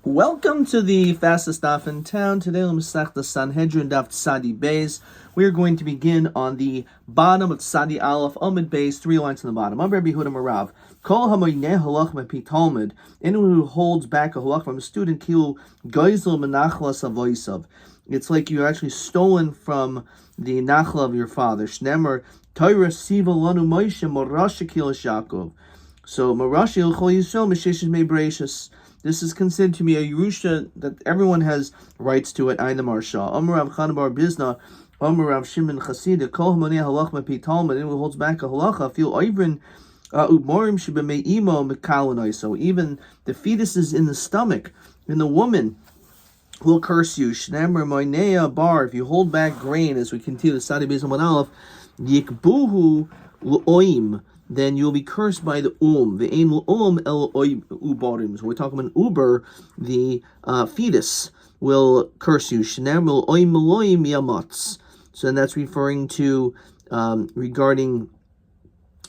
Welcome to the fastest daf in town. Today, L'Masech the Sanhedrin daf Tzadi Beis. We are going to begin on the bottom of Tzadi Aleph Amud Beis, 3 lines on the bottom. I'm Rabbi Huda Marav. Kol hamoyneh halach mepi Talmud. Anyone who holds back a halach from a student, kilu geisel menachlas avoisav. It's like you're actually stolen from the nachla of your father. Shnemer Torah siva lanu Moshe morasha kilas Yaakov. So morasha l'chol Yisrael mishishes me'brachus. This is considered to be a Yerusha that everyone has rights to it. Ayin the Marsha. Amar Rav Chana bar Bizna, Amar Rav Shimon Chasida, Kol Hamoneh halach mepi Talmud. Anyone who holds back a halacha, feel oivrin umorim shebemei imo mekalanoi. So even the fetuses in the stomach, in the woman, will curse you. Shnemer moinea bar. If you hold back grain, as we continue the Sadi Beis Amud Aleph, yikbuhu l'oim. Then you'll be cursed by the The ain el ubarim. So we're talking about uber, the fetus will curse you. Shnemer oim eloim yamatz. So and that's referring to regarding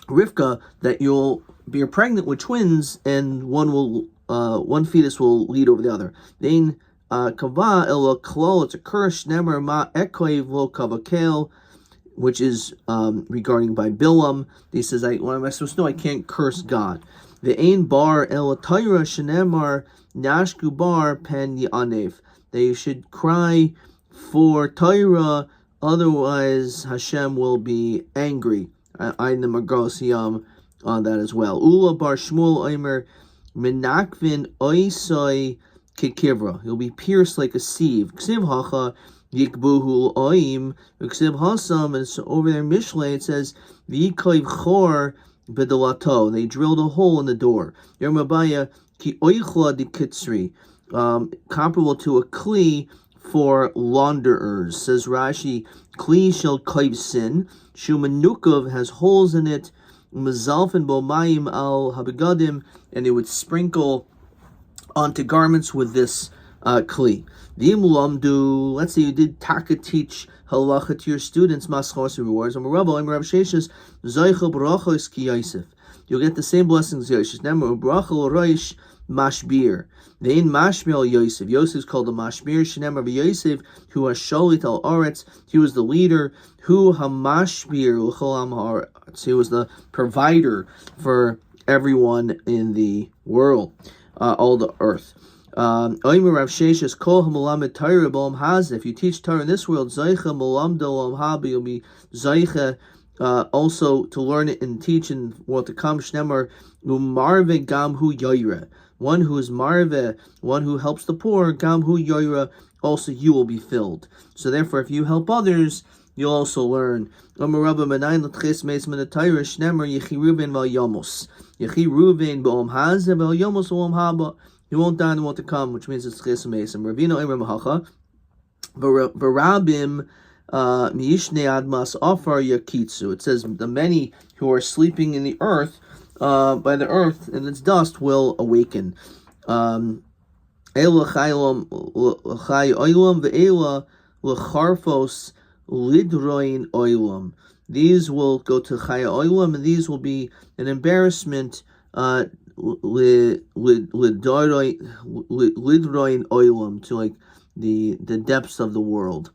Rivka, that you'll be pregnant with twins, and one fetus will lead over the other. Then kava el klol. It's a curse. Shnemer ma ekoiv lo kavakel, which is regarding by Bilam. He says, what am I supposed to know? I can't curse God. The ain bar el Torah shenemar nashku bar pen yanev. They should cry for Torah, otherwise Hashem will be angry. Ayin the Margosiyam on that as well. Ula bar Shmuel Omer menakvin oisai kikivra. He'll be pierced like a sieve. Ksiv hacha Yikbuhu oim uksiv hasam, and so over there Mishlei it says v'yikayv chor b'dalato. They drilled a hole in the door. Yermabaya ki oichla di kitzri, comparable to a kli for launderers. Says Rashi, kli shel kayv sin shumanukov, has holes in it. Mazalfin bo mayim al habegadim, and they would sprinkle onto garments with this kli. Let's say you did taka teach halacha to your students, maschos rewards. You'll get the same blessings. Yosef. Mashbir. The in Mashbir Yosef. Yosef is called a Mashbir. Shenemar Yosef, who has Sholit al Aretz. He was the leader. Who Hamashbir l'cholam haaretz. He was the provider for everyone in the world, all the earth. If you teach Torah in this world, you'll be Zaycha also to learn it and teach in the world to come. One who is marve, one who helps the poor, gamhu yoira, also you will be filled. So therefore, if you help others, you'll also learn. You won't die in what to come, which means it's ches mesim. Ravino emre mahacha, v'rabim miishnei admas afar yakitsu. It says the many who are sleeping in the earth, by the earth and its dust, will awaken. Ela chaylam oilam ve'ela lecharfos lidroin oilam. These will go to chaya oilam, and these will be an embarrassment. Lidroin oilam, to like the depths of the world.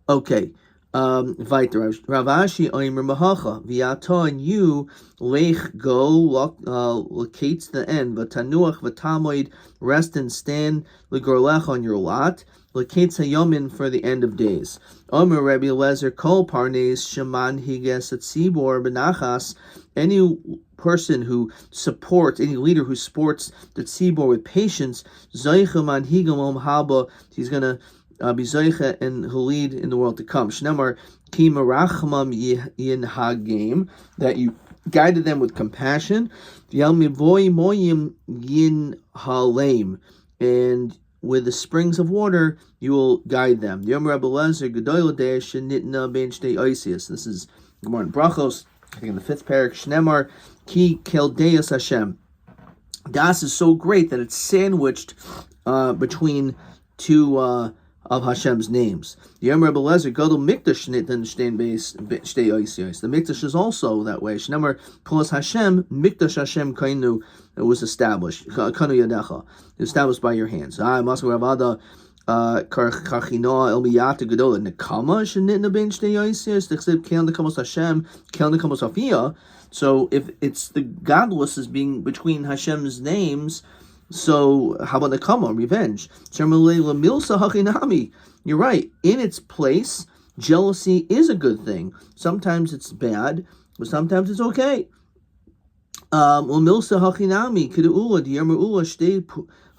Okay. Weiter. Rav Ashi oimer mahacha v'yato, and you lech go locates the end, v'tanuach v'tamoid, rest and stand, legorlech on your lot, locates hayomin, for the end of days. Omer Rabbi Lezer kol parnes shaman higes at sibor benachas. Any person who supports, any leader who supports the tzibor with patience, zaycha manhigam om haba, he's going to be zaycha and he'll lead in the world to come. Shnemar ki marachmam yin hagim, that you guided them with compassion. Yal mivoy moyim yin halem, and with the springs of water you will guide them. Yom Rabbi Lezer gedoyel deish nitna ben shtei oisius. This is Gemara in Brachos, I think in the 5th parak. Shnemar ki keldeus Hashem. Das is so great that it's sandwiched between two of Hashem's names. The Yom Rebbe Lezer Gadol Mikdash Nitan Shtein Beis Shtei Oisios. The Mikdash is also that way. Shnemar Kolas Hashem Mikdash Hashem Kainu it was established. Kanu yadecha, established by your hands. Maskeh Ravada. Karchino Elmiyata Gedola Nekama Shenitna Ben Shtei Yosis Dechsev Kel Nekamos Hashem Kel Nekamos Afia. So if it's the godless is being between Hashem's names, so how about Nekama, revenge? Milsa Hachinami. You're right. In its place, jealousy is a good thing. Sometimes it's bad, but sometimes it's okay. Milsa Hachinami Keduula Diyamar Ula Shtei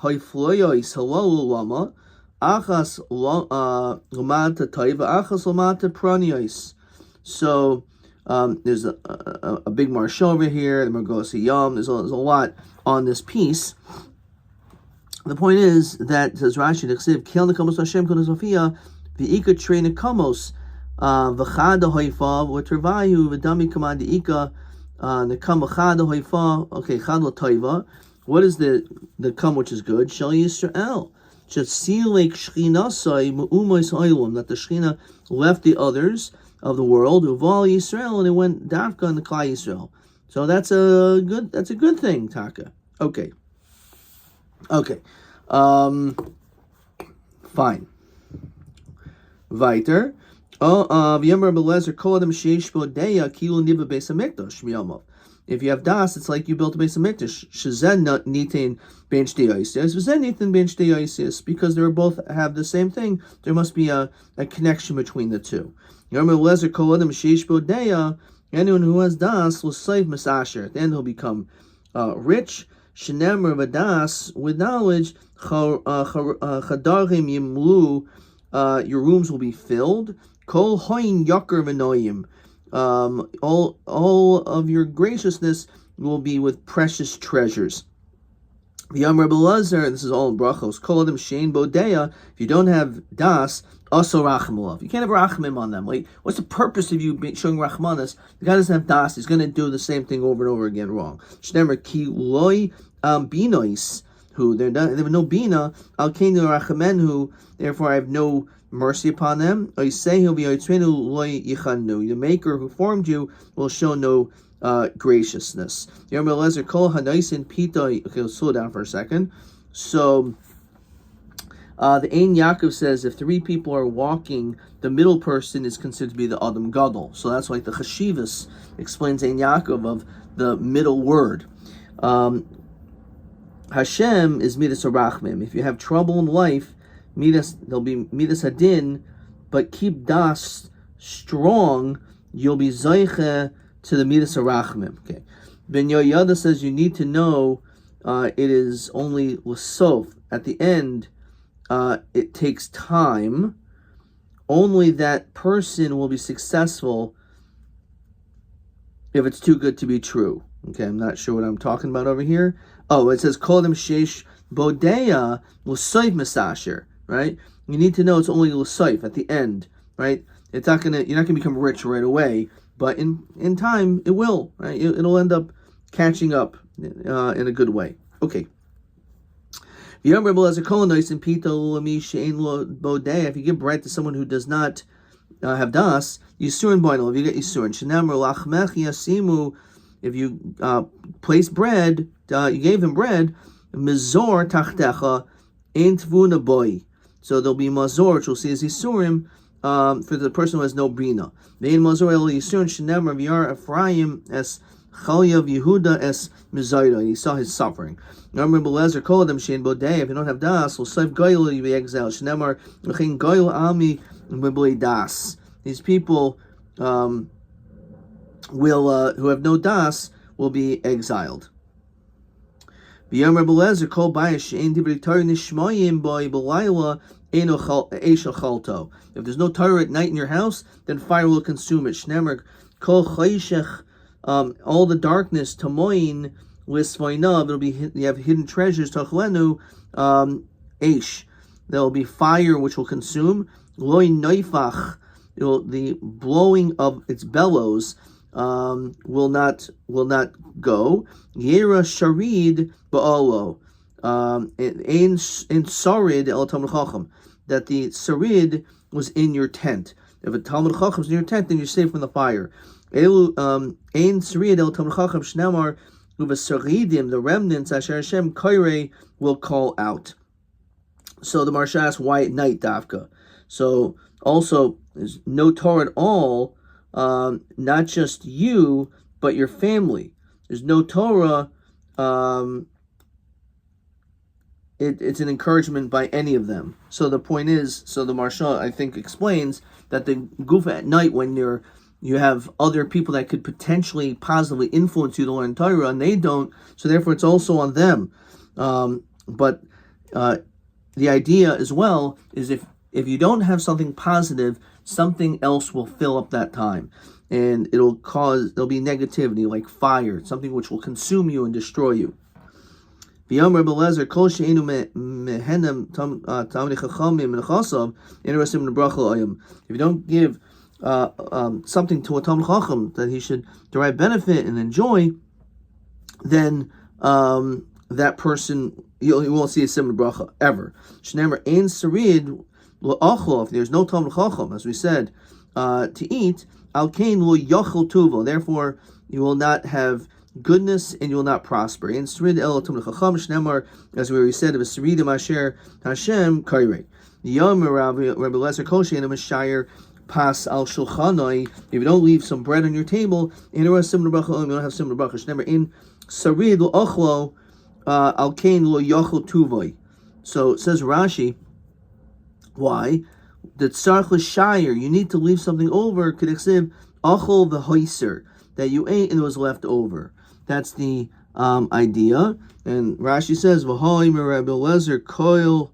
Haifloyois Halalu Lama. Achas lamata taiva, achas lamata pranios. So there's a big marshal over here. The Mergosi Yom. There's a lot on this piece. The point is that says Rashi Neksiv Kel Nekamos Hashem Kodesh Sofia V'ika Trei Nekamos V'chada Hoifa V'Tervayu V'Dami Kamad V'Ika Nekam V'chada Hoifa. Okay, Chad L'Taiva. What is the come which is good? Shel Yisrael. That the Shechina left the others of the world, Uval Yisrael, and it went Dafka in the Klal Yisrael. So that's a good thing, Taka. Okay. Fine. Weiter. If you have das, it's like you built a base of mikdash. Shazen nitin ben shtei oisios, v'zen nitin ben shtei oisios, because they both have the same thing. There must be a connection between the two. Anyone who has das will save misasher. Then he'll become rich. Shenemer v'das, with knowledge. Chadarchim yimlu, your rooms will be filled. Kol hoin yakar v'noyim. All of your graciousness will be with precious treasures. V'yam Rabbi Lazar, this is all in brachos. Kol adam shein bodea. If you don't have das, also rachamulav. You can't have rachamim on them. Like, what's the purpose of you showing rachmanas? The guy doesn't have das. He's going to do the same thing over and over again wrong. Shnemer ki loy binois. Who they have no bina. Al keinu rachamenu. Therefore, I have no mercy upon them. The maker who formed you will show no graciousness. Okay, let's slow down for a second. So the Ein Yaakov says if three people are walking, the middle person is considered to be the Adam Gadol. So that's like the Chashivas explains Ein Yaakov of the middle word. Hashem is Midas Arachmim. If you have trouble in life, there'll be Midas Hadin, but keep das strong, you'll be Zayche to the Midas Arachmim. Okay. Ben Yoyada says you need to know it is only Lasof. At the end, it takes time. Only that person will be successful if it's too good to be true. Okay, I'm not sure what I'm talking about over here. Oh, it says Kodem Sheish Bodea Lasoif Masasher. Right? You need to know it's only l'saif at the end, right? You're not gonna become rich right away, but in time it will, right? It'll end up catching up in a good way. Okay. If you give bread to someone who does not have das, Yisurin boinel. If you get Yisurin, if you place bread, you gave him bread, mizor tachtecha ain't vuna boy. So there'll be mazor, which we'll see as Yisurim, for the person who has no brina. Vein mazor el Yisurim shenemar v'yar Ephraim es Chalyav Yehuda es Mizayda. He saw his suffering. Remember, Belezer called him Shein Bodei. If you don't have das, will save Goyel you be exiled. Shenemar v'chein Goyel Ami v'blei das. These people will who have no das will be exiled. If there's no Torah at night in your house, then fire will consume it. All the darkness, tamoin lisvoinav, it'll be you have hidden treasures. Tachlenu eish, there will be fire which will consume. Loi noifach, the blowing of its bellows will not go. Yera sharid ba'olo, in sarid el Talmud Chacham, that the sarid was in your tent. If a Talmud Chacham is in your tent, then you're safe from the fire. Ein sarid el Talmud Chacham shnamar Uvasaridim, the remnants, Asher Hashem Kairei, will call out. So the Marsha asks, why at night, Davka? So also, there's no Torah at all, not just you, but your family. There's no Torah. It's an encouragement by any of them. So the point is, so the Marsha, I think, explains that the Gufa at night, when you have other people that could potentially positively influence you to learn Torah, and they don't, so therefore it's also on them. But the idea as well is if you don't have something positive, something else will fill up that time. And there'll be negativity, like fire, something which will consume you and destroy you. If you don't give something to a Talmid Chacham that he should derive benefit and enjoy, then that person, you won't see a simon bracha ever. Shneimar ein sarid lo, if there's no Talmid Chacham, as we said, to eat, al kain lo yachol tuvo. Therefore, you will not have goodness and you will not prosper. In sarid el Talmid Chacham shneimar, as we already said, of a saridim asher Hashem kairei. Yomi Rabbi Lezer kol she'eino mishayir pas al shulchanoi. If you don't leave some bread on your table, in a simon bracha, you don't have simon bracha. Shneimar in sarid lo ochlo. Al kain lo yachol tuvoi. So it says Rashi, why? The tzarch l'shayir, you need to leave something over, k'diksiv achol v'hoiser, that you ate and it was left over. That's the idea. And Rashi says, v'hoi Rabbi Lezer koil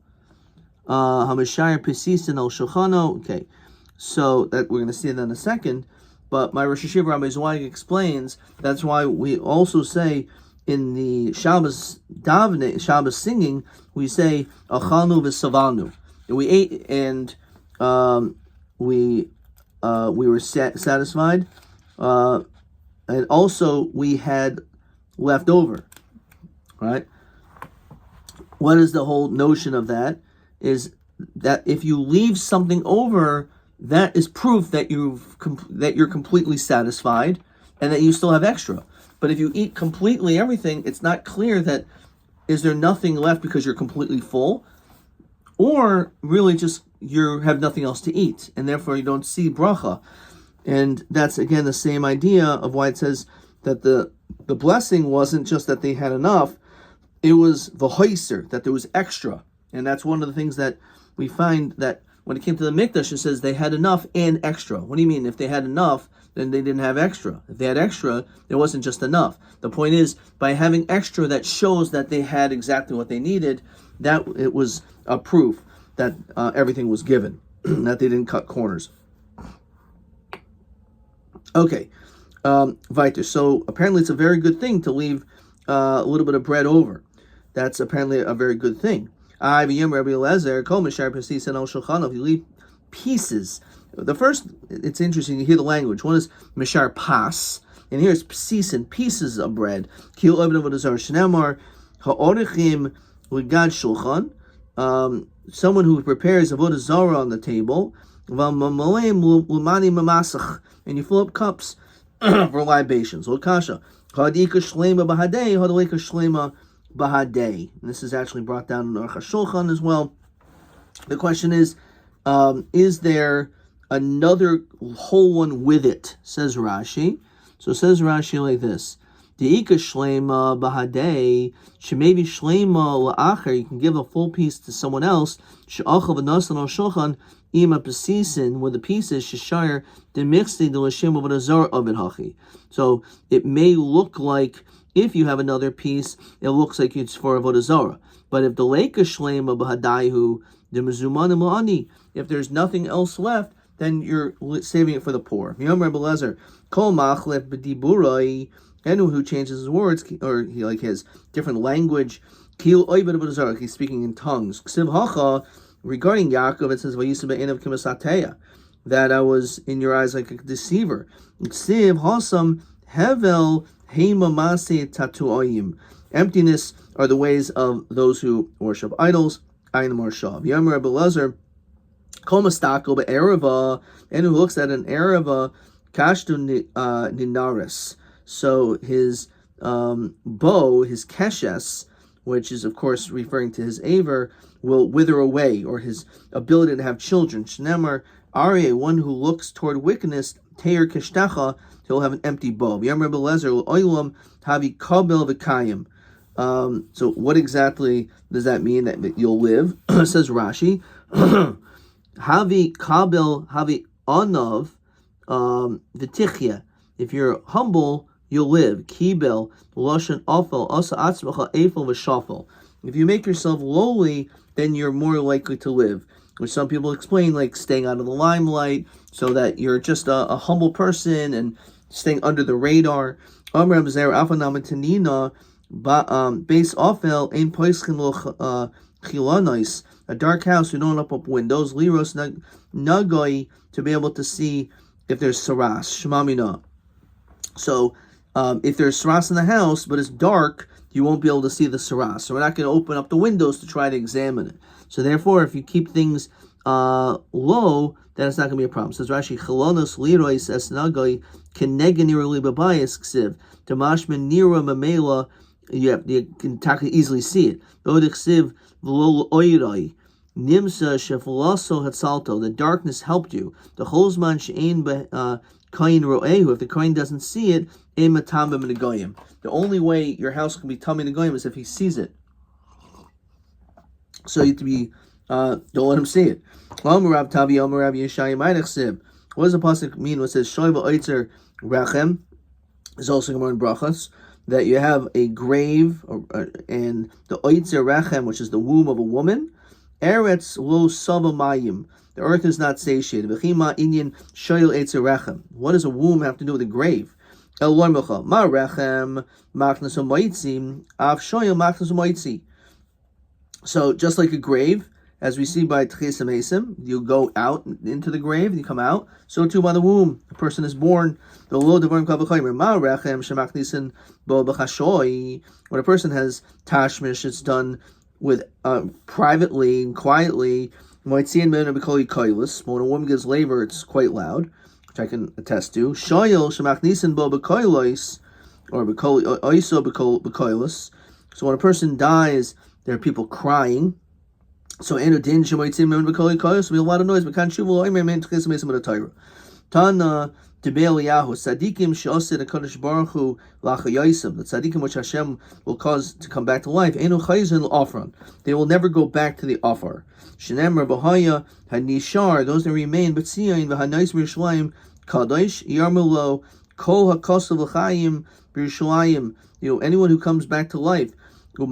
hamashayir pesisen al shulchano. Okay, so that we're going to see that in a second. But my Rosh Hashiva Rabbi Zweig explains that's why we also say in the Shabbos davening, Shabbos singing, we say achanu v'savanu. We ate and we were satisfied, and also we had left over. Right? What is the whole notion of that? Is that if you leave something over, that is proof that you're completely satisfied and that you still have extra. But if you eat completely everything, it's not clear that is there nothing left because you're completely full, or really just you have nothing else to eat, and therefore you don't see bracha. And that's again the same idea of why it says that the blessing wasn't just that they had enough, it was the hoiser, that there was extra. And that's one of the things that we find that when it came to the Mikdash, it says they had enough and extra. What do you mean? If they had enough, then they didn't have extra. If they had extra, there wasn't just enough. The point is, by having extra, that shows that they had exactly what they needed. That it was a proof that everything was given, that they didn't cut corners. Okay, weiter. So apparently it's a very good thing to leave a little bit of bread over. That's apparently a very good thing. If you leave pieces, the first, it's interesting, you hear the language. One is mishar pas, and here it's pieces of bread. Someone who prepares avodah zarah on the table, and you fill up cups for libations. And this is actually brought down in Aruch HaShulchan as well. The question is there another whole one with it? Says Rashi. So says Rashi like this: De'ika shlema bahadei, shemaybe shlema la'acher. You can give a full piece to someone else. She'achal v'nasan al shulchan ima pesisin, with the pieces sheshayir demixti de l'shem of an azar of it hachi. So it may look like, if you have another piece, it looks like it's for avodah zarah. But if the leika shlema bahadaihu the mezumanim la'ani, if there's nothing else left, then you're saving it for the poor. Yom Rabbi Lezer kol machlef b'diburai, anyone who changes his words, or he like his different language, kil oived avodah zarah, he's speaking in tongues. Ksiv hacha, regarding Yaakov, it says vayisa be'enav k'masateya, that I was in your eyes like a deceiver. Ksiv hasam hevel heima mase tatuayim. Emptiness are the ways of those who worship idols. Ayin marshav. Yom Rabbi Lezer kol mastako be'ereva, and who looks at an ereva kashtu ninaris. So his bow, his keshes, which is of course referring to his aver, will wither away, or his ability to have children. Shnemar Aryeh, one who looks toward wickedness, Teir Kishtacha, he'll have an empty bow. Yam Rebbe Lezer Oilam Havi Kabel V'Kayim. So what exactly does that mean, that you'll live? Says Rashi, Havi Kabel Havi Anav V'Tichya. If you're humble, you'll live. Kibel Lashon Afel Asa Atzmacha Efel V'Shafel. If you make yourself lowly, then you're more likely to live. Which some people explain like staying out of the limelight, so that you're just a humble person and staying under the radar. Amram Zer Afanam Tanina Base Afel Ein Poiskin Lo Chilanais. A dark house, you don't open up windows. Liros Nagoi, to be able to see if there's saras. Shemamina. So if there's saras in the house, but it's dark, you won't be able to see the saras. So we're not going to open up the windows to try to examine it. So therefore, if you keep things low, then it's not going to be a problem. Says Rashi, Chalonos lirois es nagoi kenegen nirali babayis ksiv damashman nira mamela. You can easily see it. Odich ksiv v'lo oiroi nimsa shefalaso hatzalto. The darkness helped you. The holzman she'ein kain roehu. If the kain doesn't see it, im matam b'menegoyim. The only way your house can be tamei negoyim is if he sees it. So you have to be, don't let him see it. What does the pasuk mean when it says Shoiva Oitzer Rachem? There's also Gemara in Brachas that you have a grave, and the Oitzer Rachem, which is the womb of a woman. Eretz lo sava mayim. The earth is not satiated. V'chima inyan shoyel Eitzer Rachem. What does a womb have to do with a grave? El loymecha ma Rachem machnas u'moitzim av shoyel machnas u'moitzi. So just like a grave, as we see by Tchis Mesim, you go out into the grave and you come out. So too by the womb, a person is born. When a person has tashmish, it's done with privately and quietly. When a woman gives labor, it's quite loud, which I can attest to. So when a person dies, there are people crying. So enudin shemoitzim men b'kol yikoyos, be a lot of noise. But kan shuvu loimer men tchis mesim with a Torah. Tana Debel Yahu Sadikim sheosid Hakadosh Baruch Hu lachayosim. The tzadikim which Hashem will cause to come back to life. Enu chayzin l'ofran. They will never go back to the offer. Shenemar b'haya hanishar. Those that remain. But tziyin v'hanais b'Yerushalayim kadosh yarmulo kol hakosav l'chayim b'Yerushalayim. Anyone who comes back to life. So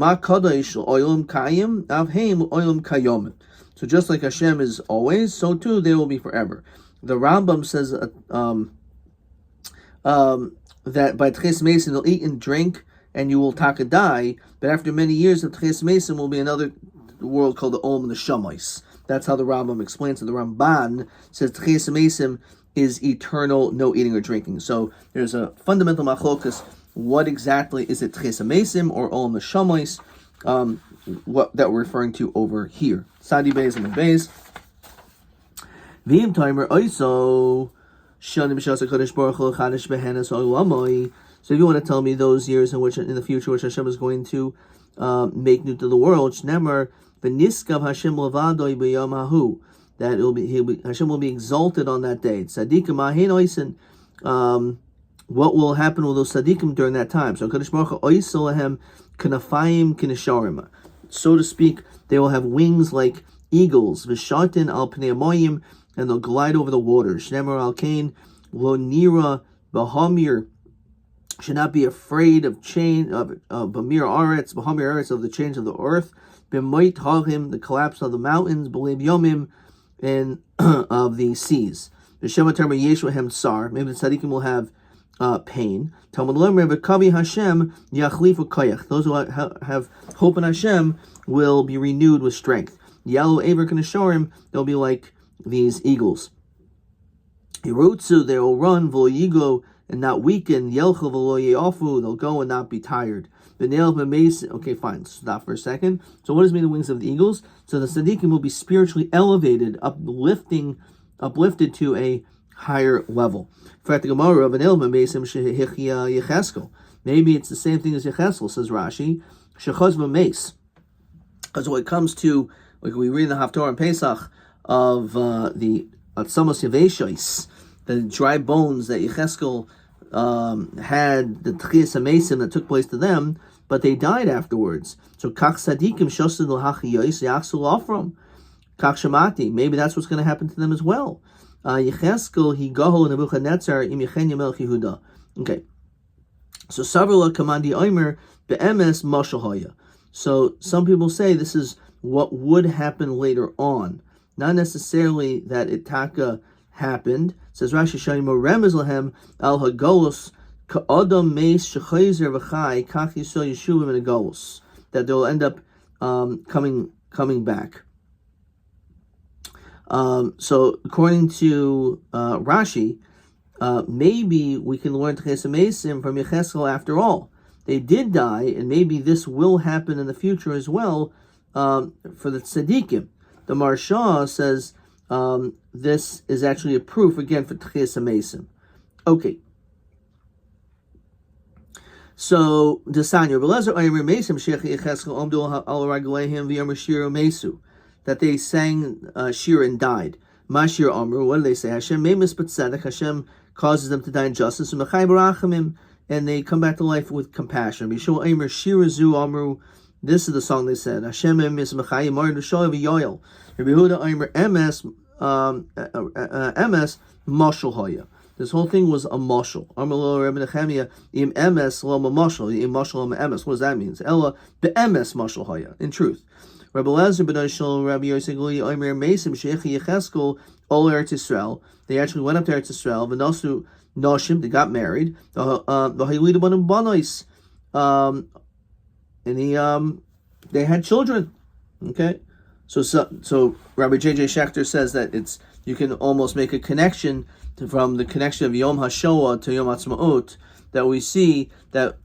just like Hashem is always, so too they will be forever. The Rambam says that by Tches Mason they'll eat and drink and you will taka die, but after many years of Tches Mason will be another world called the Olam and the Shamais. That's how the Rambam explains it. The Ramban says Tches Mason is eternal, no eating or drinking. So there's a fundamental machlokas. What exactly is it, Tches Mesim or Olam Neshamois, what that we're referring to over here? Sadi Beis and Beis. V'im timer oiso shanim shasa kodesh baruch hu chadash behenas olamoi. So if you want to tell me those years in the future which Hashem is going to make new to the world, shnemer v'niskav Hashem levadoi b'yom hahu, that Hashem will be exalted on that day. Tzadikim ahin oisen. What will happen with those tzaddikim during that time? So Kadosh Baruch Hu oisolahem kanafayim kinesharim. So to speak, they will have wings like eagles. V'shatin al pnei amoyim, and they'll glide over the waters. Shnemer al kain lo nira b'hamir. Should not be afraid of b'mir aretz, b'hamir aretz, of the change of the earth. B'moit ha'im, the collapse of the mountains. B'lev yomim, and of the seas. V'shem atarma yeshu hem tsar. Maybe the tzaddikim will have pain. Talmud Lomer v'kavi Hashem yachlifu koyach. Those who have hope in Hashem will be renewed with strength. Yalu Aver Kaneshorim, they'll be like these eagles. Hirutsu, they will run, v'lo and not weaken. Yelchu v'lo ye'ofu, they'll go and not be tired. V'neil v'meis. Okay, fine. Stop for a second. So what does it mean the wings of the eagles? So the tzaddikim will be spiritually elevated, uplifted to a higher level. In fact, the Gemara of an Ilma Mesim Shehechia Yecheskel. Maybe it's the same thing as Yecheskel, says Rashi. Shechaz v'meis. Because when it comes to, like we read in the Haftorah and Pesach, of the Atzamos Yeveshos, the dry bones that Yecheskel had, the Tchias HaMesim that took place to them, but they died afterwards. So Kach Sadikim Shosid L'Hachiyos Yachsul Afram. Kach Shamati. Maybe that's what's going to happen to them as well. Yecheskel Hi Gahol Nebuchadnezzar Im Yechenya Melech Yehuda. Okay. So Savrla Kamandi Omer Be'emes Mashal Haya. So some people say this is what would happen later on. Not necessarily that Itaka happened. It says Rashi Shayim Remez Lahem Al Hagolus Ka'adam Meis Shechayzer V'chai Kach Yisrael Yeshuvim in Hagolus. That they'll end up coming back. So according to Rashi, maybe we can learn Tchias HaMesim from Yecheskel after all. They did die, and maybe this will happen in the future as well for the tzaddikim. The Marsha says this is actually a proof, again, for Tchias HaMesim. Okay. So, Desanya, that they sang Shir and died. Mashir Amru, what do they say? Hashem memis b'tzedek, Hashem causes them to die in justice, and they come back to life with compassion. Bishul Eimer Shirazu Amru, this is the song they said. Hashem memis mechayim mar d'shoy v'yoyel. Rabbi Yehuda Eimer emes mashal hoya. This whole thing was a mashal. Amalo Rabbi Nechemia im emes lo mashal, im mashal lo emes. What does that mean? Ella be'emes mashal hoya. In truth. Rabbi Lezer ben Shol, Rabbi Yosef Guli, Omer Mesim, Sheikhi Yecheskel, all Eretz Yisrael. They actually went up to Eretz Yisrael. V'nosu Noshim, they got married. V'haylidu banim banais, and they had children. Okay, so Rabbi J.J. Schechter says that you can almost make a connection from the connection of Yom HaShoah to Yom HaTzmaut, that we see that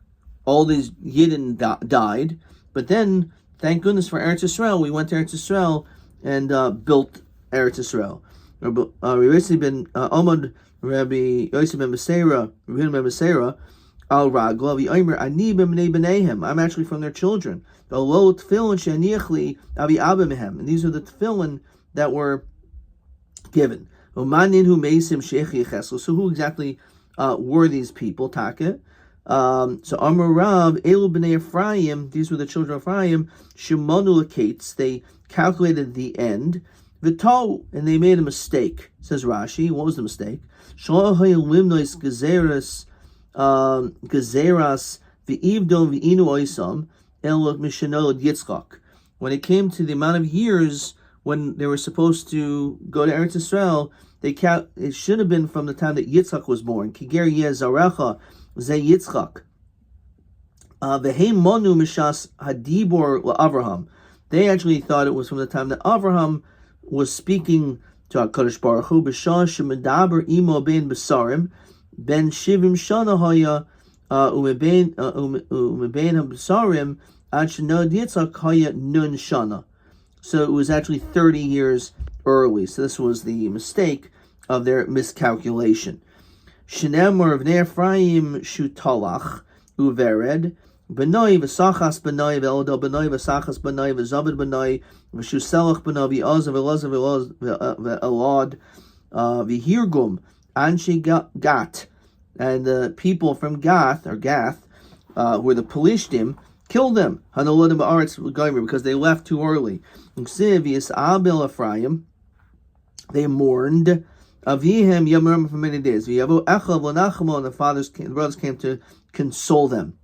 all these Yidden died, but then, thank goodness for Eretz Yisrael, we went to Eretz Yisrael and built Eretz Yisrael. Rabbi Yosef ben Omad, Rabbi Yosef ben Beseira, Rabbi ben Beseira, Al Ragla, V'Omer Ani b'Bnei B'neihem. I'm actually from their children. The Lo Tefillin Sheniachli Avi Abba Mehem, and these are the tefillin that were given. Umanin Hu Meisim Sheikh Yecheskel. So who exactly were these people? Take. So Amar Rav, Elu b'nei Ephraim, these were the children of Ephraim, Shemonu Lekates, they calculated the end, V'tau, and they made a mistake, says Rashi. What was the mistake? Shalahai limnois gezeras v'ivdom v'inu oisam el mishanol Yitzchak. When it came to the amount of years when they were supposed to go to Eretz Yisrael, it should have been from the time that Yitzchak was born. Kiger yeh zarecha Ze Yitzchak. V'heim monu mishas hadibor la'Avraham. They actually thought it was from the time that Avraham was speaking to HaKadosh Baruch Hu. B'shah shemedaber imo ben besarim ben shivim shana haya umeben ha-besarim ad shenod Yitzchak haya nun shana. So it was actually 30 years early. So this was the mistake of their miscalculation. Shenemar of Ephraim shutalach uvered benoi v'sachas benoi v'eldo benoi v'sachas benoi v'zabed benoi v'shuselach benoi v'ozav v'elad v'hirgum anshe Gat, and the people from Gath were the Pelishtim, killed them hanoladim ba'aretz gomer because they left too early. Uksiv yis'abel Ephraim, they mourned. Avihem Yamram for many days. V'yavo Echav l'Nachamo, and the brothers came to console them.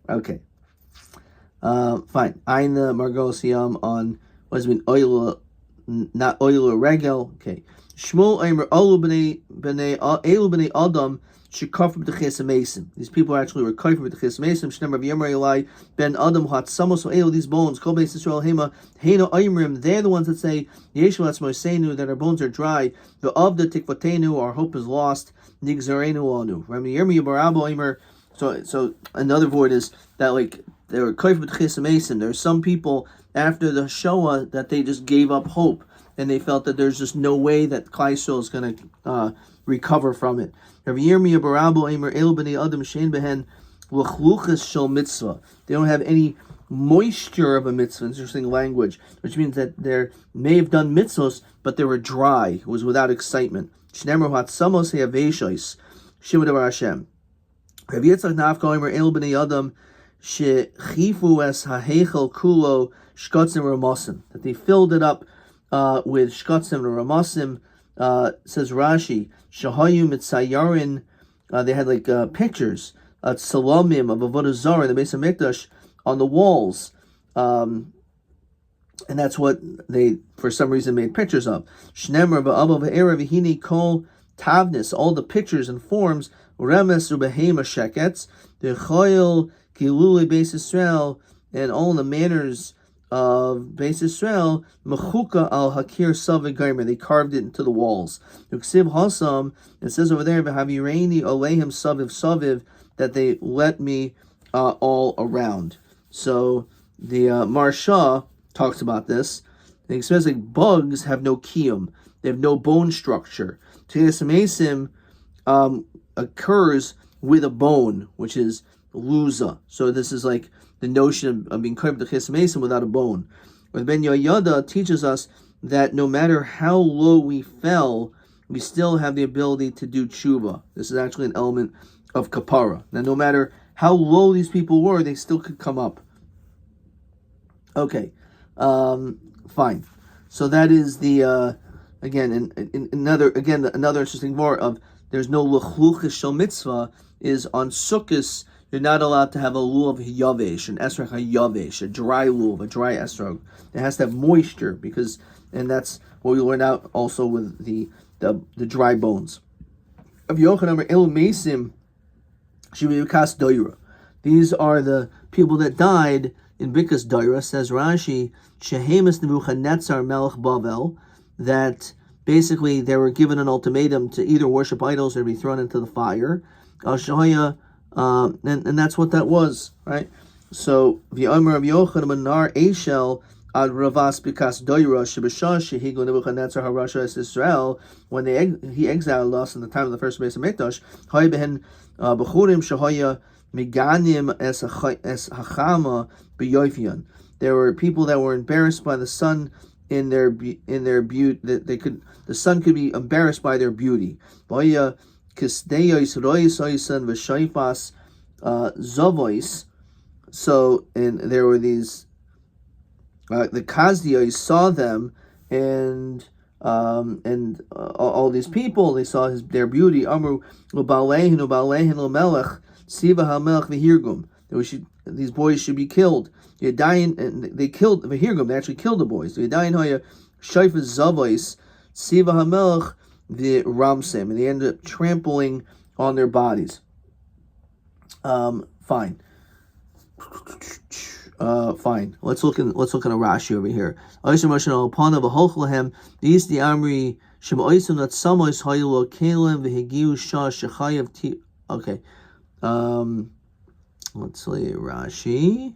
Okay, fine. Ein Margos Yam on what does it mean? Oil, not oil or regel. Okay. Shmuel Eimer Elu b'nei Adam shekafim b'Tchias HaMesim. These people actually were kafir b'Tchias HaMesim. Shnem Rav Yemar Elai ben Adam hat samos oil, these bones. Kol Beis Yisrael hema heina Eimerim. They're the ones that say Yeshu Atzmoseinu, that our bones are dry. The of the tikvatenu, our hope is lost. Nigzarenu anu. Rav Yemar Barabo Eimer. So another word is that like they were kafir b'Tchias HaMesim. There are some people after the Shoah that they just gave up hope, and they felt that there's just no way that Klal Yisrael is going to recover from it. Rabbi Yirmiyah Barabo Eimer El B'nei Adam Shein Behen l'chluchas shel mitzvah. They don't have any moisture of a mitzvah. Interesting language, which means that they may have done mitzvahs, but they were dry. It was without excitement. Shnemer hatzamos heaveshois shimud bar Hashem. Rabbi Yitzchak Nafka El b'nei Adam shechifu es hahechel kulo shkotzim ramosim. That they filled it up with shkotzim and ramosim. Says Rashi, shahayu mitzayarin. They had like pictures, salamim of avodah zarah in the Beis Hamikdash on the walls, and that's what they for some reason made pictures of. Shnemer ba'abav ha'era v'hini kol tavnis, all the pictures and forms. Remes ubehema sheketz the choyel kiluli Beis Yisrael, and all the manners of Beis Yisrael, mechuka al hakir savig gaimer, they carved it into the walls. Uksiv hasam, it says over there, v'havireini olehim saviv saviv, that they let me all around. So the Marsha talks about this. He explains like bugs have no kiyum, they have no bone structure. Teres mesim occurs with a bone, which is luza. So this is like the notion of being carved to Ches Mason without a bone. But Ben Yoyada teaches us that no matter how low we fell, we still have the ability to do tshuva. This is actually an element of kapara. Now, no matter how low these people were, they still could come up. Okay, fine. So that is the another interesting more of there's no lechluchis shel mitzvah is on Sukkos. You're not allowed to have a lulav yavesh, an esrog yavesh, a dry lulav, a dry esrog. It has to have moisture and that's what we learn out also with the dry bones. Of Yochanan el mesim shivikas doira. These are the people that died in Bikas Doira. Says Rashi, shehemus Nebuchadnezzar melech Bavel, that basically they were given an ultimatum to either worship idols or be thrown into the fire. And that's what that was, right? So the Omer of Yochanan Nar Eshel ad Ravas Bikas Doira Shebashah Shehigo Nebuchadnezzar Harasha es Israel, when he exiled us in the time of the first Beis Hamikdash, Hay behen Bechurim Shahaya Miganim es Hachama B'Yofian. There were people that were embarrassed by the sun in their beauty. That the sun could be embarrassed by their beauty. So, and there were these the Kazdiyos saw them, and all these people, they saw their beauty. Amru ubalehin lomelech siva hamelech v'hirgum. These boys should be killed. Yadayin, and they killed v'hirgum. They actually killed the boys. Yadayin haya shayfas zavos siva hamelech the Ramsem, and they ended up trampling on their bodies. Fine. Fine. Let's look at a Rashi over here. Okay. Let's see Rashi.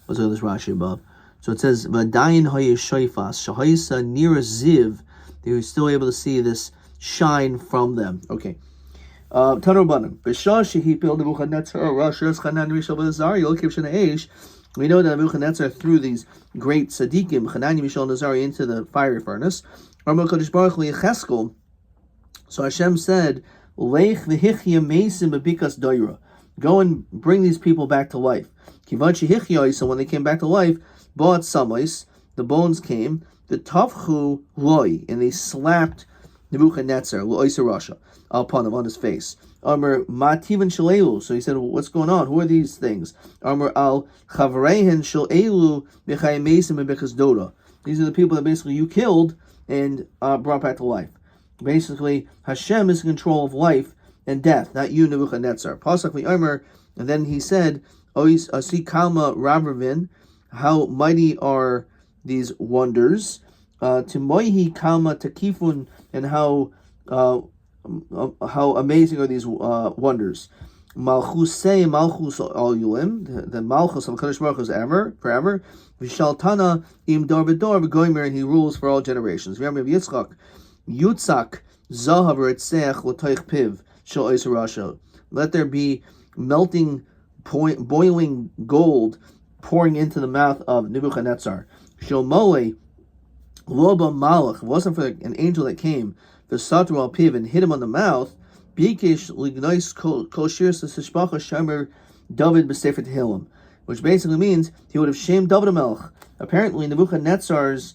Let's look at this Rashi above. So it says, "V'dayin hayeshoifas shahayisa near ziv." They were still able to see this shine from them. Okay. Tanobanim. B'shah shehipil Nebuchadnezzar Rashas Chanan Rishal Bezari Yokiv Shenaish. We know that Nebuchadnezzar threw these great tzaddikim Chanan Rishal Nazari into the fiery furnace. Kodesh Baruch Hu. So Hashem said, "Lech v'hichya meisim b'bikas doira." Go and bring these people back to life. Kivan shehichya. So when they came back to life, Bo'at Samais, the bones came, the Tavchu Loi, and they slapped Nebuchadnezzar, Loisa Rasha, upon him, on his face. Amr Mativan Shalelu. So he said, well, what's going on? Who are these things? Amr Al Chavrehen Shalelu Bechaymesim and Bechazdoda. These are the people that basically you killed and brought back to life. Basically, Hashem is in control of life and death, not you, Nebuchadnezzar. Pasakli Amr, and then he said, Ois Asi Kalma Rabravin. How mighty are these wonders? Timoihi kama takifun, and how amazing are these wonders? Malchusei malchus al yulim, the malchus of Kadosh Baruch Hu is forever. Vishaltana im dor v'dor v'goymer, and he rules for all generations. V'yam Yitzchak yutzak zahav eretzeach l'toich piv shel ois rasha. Let there be boiling gold pouring into the mouth of Nebuchadnezzar. Shomole Loba Malach, wasn't for an angel that came, the Satru al Piv, and hit him on the mouth, Bikish Lignois Koshir Sishpacha Shamer David B'Sefer Tehillim, which basically means he would have shamed David Melch. Apparently, Nebuchadnezzar's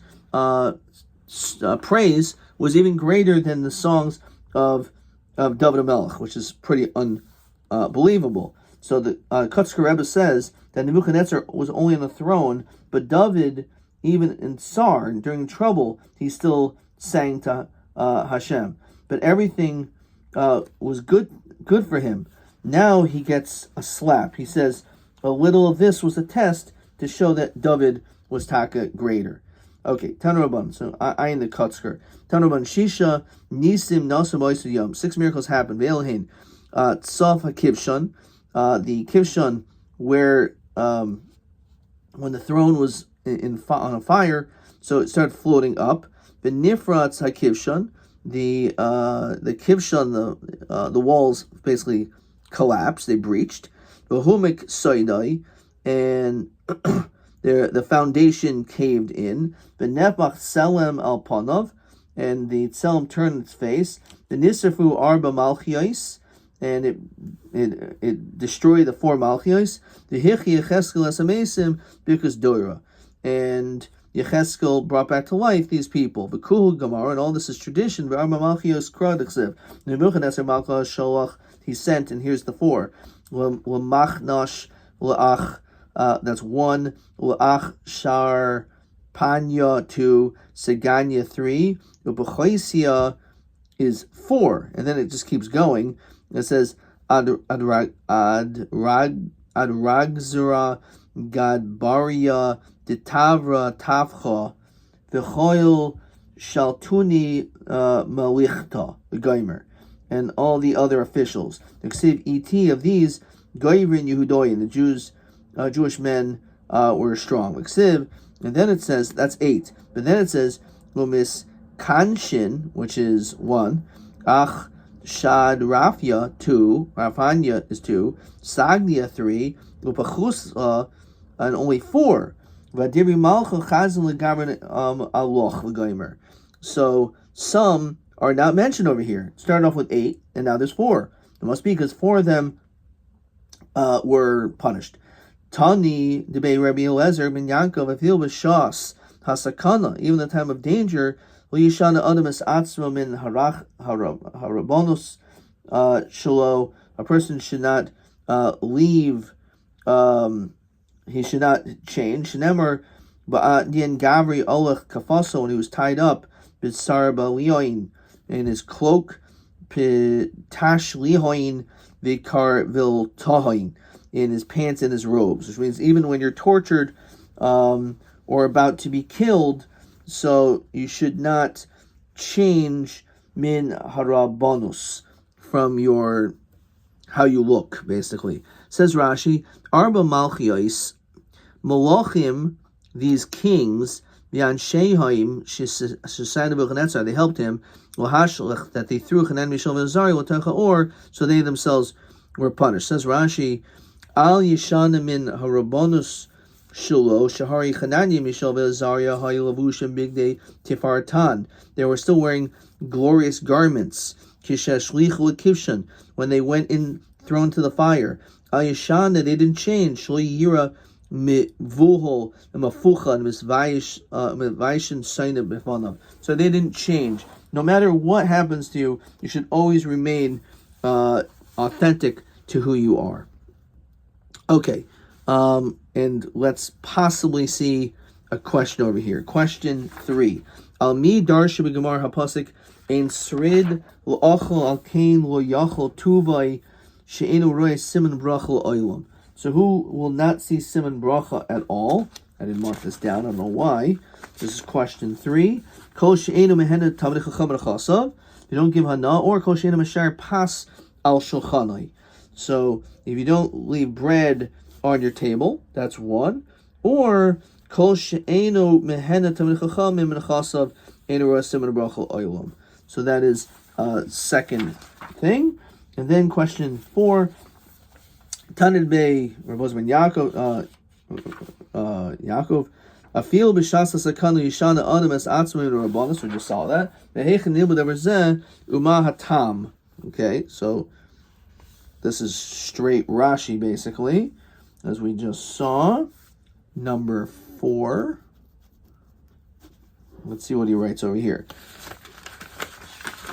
praise was even greater than the songs of David Melch, which is pretty unbelievable. So the Kotzker Rebbe says that Nebuchadnezzar was only on the throne, but David, even in Tsar, during trouble, he still sang to Hashem. But everything was good for him. Now he gets a slap. He says, a little of this was a test to show that David was Taka greater. Okay, Tanuraban. So I in the Kotzker. Tanuraban Shisha Nisim Nasam Oisuyam. 6 miracles happened. Ve'elhein Tzaf HaKivshon. The Kivshon, where when the throne was on a fire, so it started floating up. The Nifratz HaKivshon, the Kivshon, the walls basically collapsed, they breached. The Humik Soidai, and the foundation caved in. The Nepach Selem Al Panav, and the Tselem turned its face. The Nisrafu Arba Malchios, and it destroyed the 4 Malchios. The Hichi Yecheskel Esamesim Bikus Doira, and Yecheskel brought back to life these people. The Kuhu Gemara, and all this is tradition. The Arba Malchios Kradiksiv. Nebuchadnezzar Malchus Sholach, he sent, and here's the 4. L'machnash l'ach, that's 1. L'ach shar panya 2. Seganya 3. U'bechoisia is 4, and then it just keeps going. It says adragzura gadbaria ditavra tavcha v'choil shaltuni malichta the geimer, and all the other officials. The ksiv et of these goyrin Yehudoyin, the Jewish men were strong. The ksiv, and then it says that's 8, but then it says lumis kanshin, which is 1, ach Shad Rafia 2, Rafanya is 2, Sagnia 3, Upachus and only 4. Vadiri Malcha Chazan Legaber Aloch Legamer. So some are not mentioned over here. Started off with 8, and now there's 4. It must be because 4 of them were punished. Tani Debe Rabbi Eliezer Ben Yankov Avil B'Shas Hasakana, even the time of danger. Yishana Adamas Atzma Min Harabonus Shalo. A person should not leave. He should not change. Shnemer Ba'adien Gavri Olech Kafaso, when he was tied up, Bitsar Balioin, in his cloak, Tash Lihoin Vikar Vil Tohoin, in his pants and his robes, which means even when you're tortured or about to be killed, so you should not change min harabonus from your how you look, basically. Says Rashi, Arba Malchios, Malachim, these kings, the Anshehaim, Nebuchadnezzar, they helped him, that they threw Chanan Mishal V'Azari, or so they themselves were punished. Says Rashi, Al Yishana min harabonus Shulo, Shahari Chananya, Mishal Ve'Azaria, Haylavushim, Bigday, Tifaratan. They were still wearing glorious garments. Kishashlichu Kivshan, when they went in, thrown to the fire. Ayashana, they didn't change. Shloyira Mivuhol, Mafucha, and Misvaishin Sainab Bifanav. So they didn't change. No matter what happens to you, you should always remain authentic to who you are. Okay. And let's possibly see a question over here. Question 3. Al mi darsha b'gemar hapasik ein srid l'achol al kain lo yachol tuvai she'enu roy siman bracha l'olam. So who will not see siman bracha at all? I didn't mark this down. I don't know why. This is question 3. Kol she'enu mehena tamid chacham b'chasav. You don't give hana, or kol she'enu mashar pas al shulchanai. So if you don't leave bread on your table, that's 1. Or kol she'enu mehena tamid chachamim menachasav enu roy siman bracha l'olam. So that is second thing. And then question 4. Tanid Bey, Rabbi Yaakov, Yaakov, Afil b'shas sakana yishana adam es atzmei rabbanos. We just saw that. Ve'hechen nilbud everzeh uma hatam. Okay, so this is straight Rashi basically, as we just saw. Number 4. Let's see what he writes over here.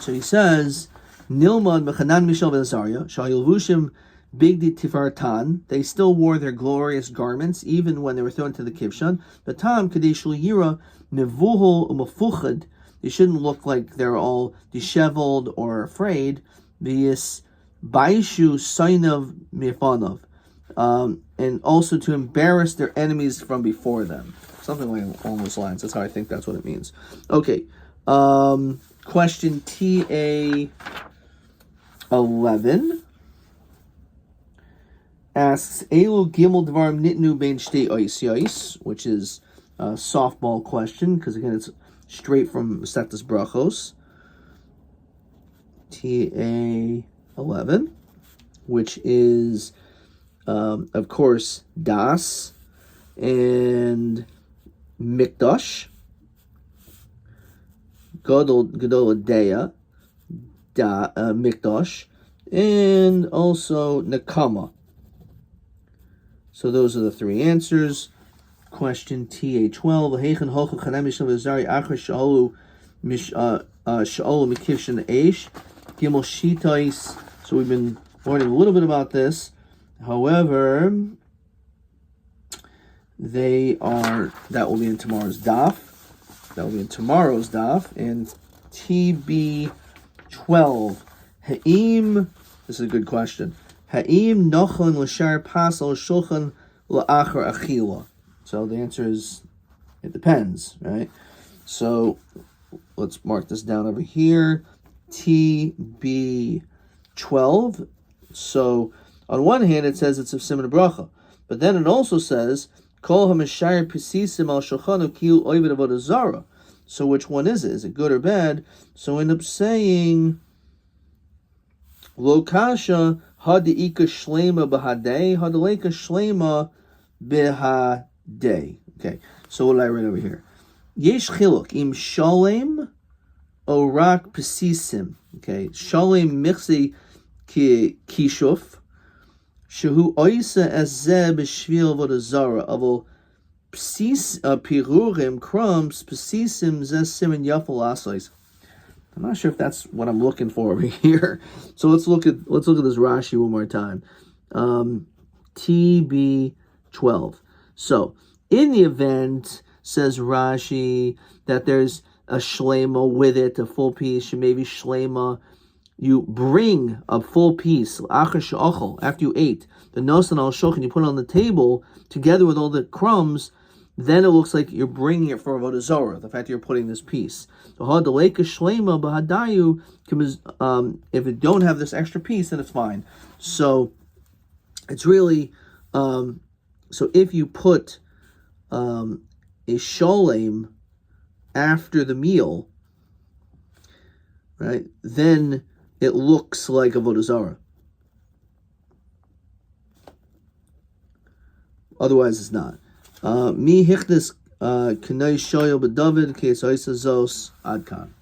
So he says, Nilmad mechanan mishal v'azarya shayilvushim bigdi tifartan. They still wore their glorious garments even when they were thrown to the kivshan. Batam kadeshul yira mevuhol umafuchad. They shouldn't look like they're all disheveled or afraid. V'yis baishu sainav mifanav. And also to embarrass their enemies from before them. Something like along those lines. That's how I think that's what it means. Okay. Question TA 11 asks Elu Gimel Dvarim Nitnu Bein Shtei Ois Yois, which is a softball question because again it's straight from Masechtas Brachos. TA 11, which is of course Das and Mikdash, Gadol Adeya, Mikdash, and also Nakama. So those are the 3 answers. Question TA 12. Heichen hochu chanem mishal v'zari achar sha'olu mikivshin eish gimel shitais. So we've been learning a little bit about this. However, that will be in tomorrow's daf. And TB 12. Ha'im, this is a good question. Ha'im nochon l'shar pasal shulchan la'achar achila. So the answer is, it depends, right? So let's mark this down over here. TB 12. So on one hand, it says it's of Siman Bracha, but then it also says Kol hamishayir pesisim al shulchanu kiu oived avodah zara. So which one is it? Is it good or bad? So I end up saying Lo kasha ha'deika shlema b'hadei ha'deleika shlema b'hadei. Okay, so what did I write over here? Yesh chiluk im shalem o rak pesisim. Okay, shalem michse kishuf. Shehu oisa ezeh b'shvil avodah zara. Avo psis pirurim crumbs pesisim zeh siman yafal asais. I'm not sure if that's what I'm looking for over here. So let's look at this Rashi one more time. TB 12. So in the event, says Rashi, that there's a shlema with it, a full piece, maybe shlema. You bring a full piece after you ate the nosan al shulchan, you put it on the table together with all the crumbs. Then it looks like you're bringing it for avodah zarah. The fact that you're putting this piece. If you don't have this extra piece, then it's fine. So it's really so if you put a sholem after the meal, right? Then it looks like avodah zarah. Otherwise, it's not. Mi hichdes kanai shoyel b'David ke'es oisa zos adkan.